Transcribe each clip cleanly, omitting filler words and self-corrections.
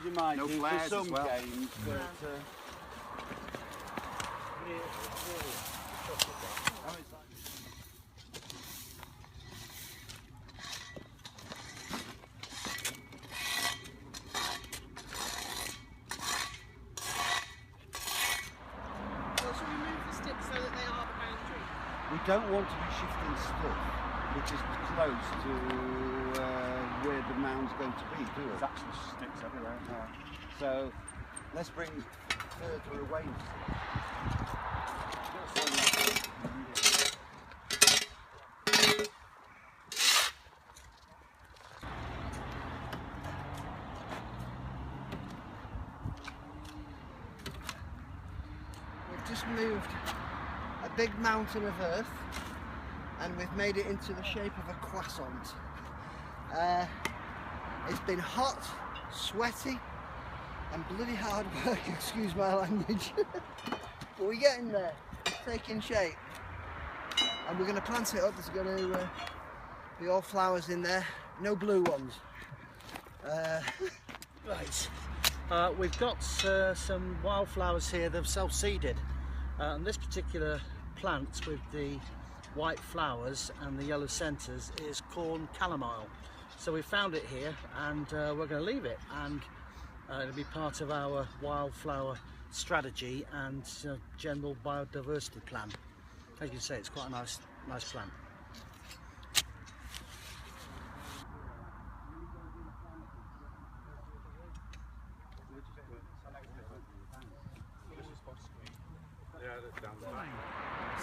you might no do flares for some as well. games, but we don't want to be shifting stuff which is close to where the mound's going to be, do we? There's actually sticks everywhere. Yeah. So let's bring further away. We've just moved a big mountain of earth and we've made it into the shape of a croissant. It's been hot, sweaty and bloody hard work, excuse my language, but we're getting there, it's taking shape and we're going to plant it up. There's going to be all flowers in there, no blue ones. Right, we've got some wildflowers here that have self-seeded, and this particular plant with the white flowers and the yellow centres is corn chamomile. So we found it here and we're going to leave it, and it'll be part of our wildflower strategy and general biodiversity plan. As you say, it's quite a nice plant.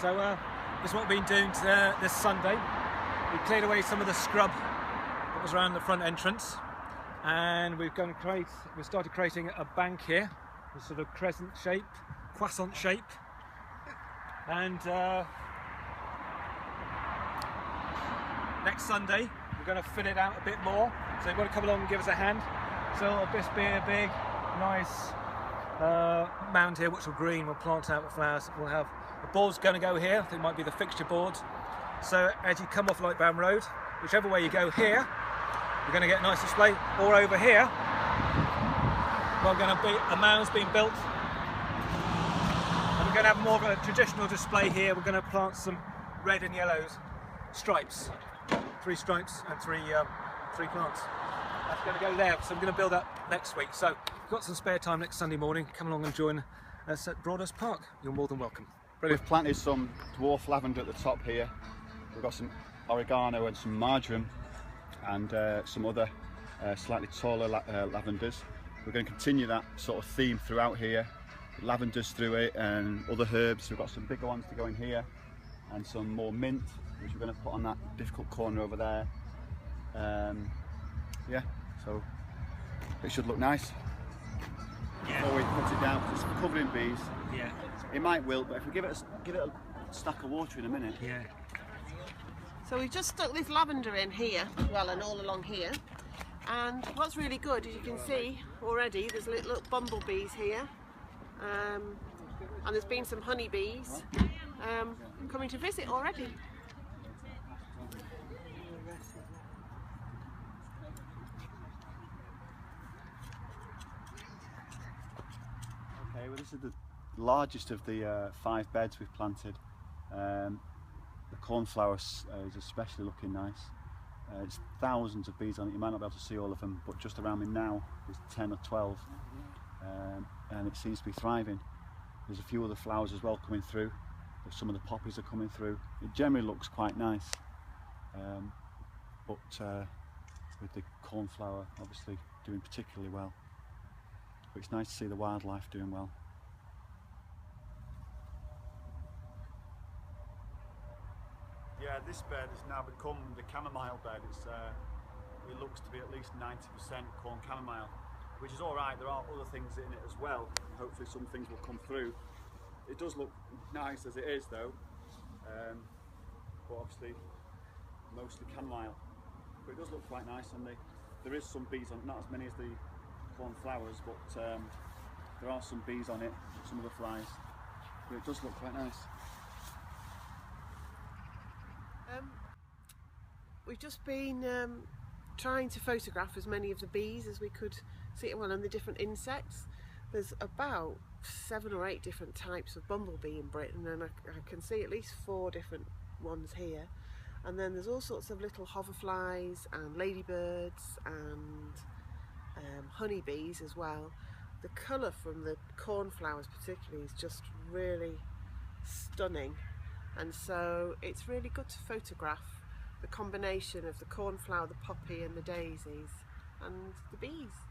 So this is what we've been doing this Sunday. We cleared away some of the scrub that was around the front entrance, and we started creating a bank here, a sort of crescent shape, croissant shape, and next Sunday we're going to fill it out a bit more. So you've got to come along and give us a hand. So it'll just be a big, nice mound here, which will green. We'll plant out the flowers. We'll have the board's going to go here. I think it might be the fixture board. So as you come off Lightbound Road, whichever way you go here, you're going to get a nice display. Or over here, we're going to be a mound's being built, and we're going to have more of a traditional display here. We're going to plant some red and yellow stripes, 3 stripes and three plants. That's going to go there. So I'm going to build that next week. So if you've got some spare time next Sunday morning, come along and join us at Broadhurst Park. You're more than welcome. We've planted some dwarf lavender at the top here. We've got some oregano and some marjoram and some other slightly taller lavenders. We're going to continue that sort of theme throughout here. Lavenders through it and other herbs. We've got some bigger ones to go in here and some more mint, which we're going to put on that difficult corner over there. Yeah, so it should look nice. Yeah. Before we put it down, because it's covered in bees. Yeah. It might wilt, but if we give it a stack of water in a minute. Yeah. So we've just stuck this lavender in here, well, and all along here. And what's really good, as you can see already, there's little bumblebees here. And there's been some honeybees coming to visit already. Okay, well this is the largest of the 5 beds we've planted. The cornflower is especially looking nice. There's thousands of bees on it. You might not be able to see all of them, but just around me now there's 10 or 12, and it seems to be thriving. There's a few other flowers as well coming through. Some of the poppies are coming through. It generally looks quite nice, but with the cornflower obviously doing particularly well. But it's nice to see the wildlife doing well. Yeah, this bed has now become the chamomile bed. It looks to be at least 90% corn chamomile, which is all right. There are other things in it as well. Hopefully some things will come through. It does look nice as it is though, but obviously mostly chamomile. But it does look quite nice, and there is some bees on it, not as many as the corn flowers, but there are some bees on it, some of the flies, but it does look quite nice. We've just been trying to photograph as many of the bees as we could see, well, and the different insects. There's about 7 or 8 different types of bumblebee in Britain, and I can see at least 4 different ones here. And then there's all sorts of little hoverflies and ladybirds and honeybees as well. The colour from the cornflowers particularly is just really stunning, and so it's really good to photograph the combination of the cornflower, the poppy and the daisies and the bees.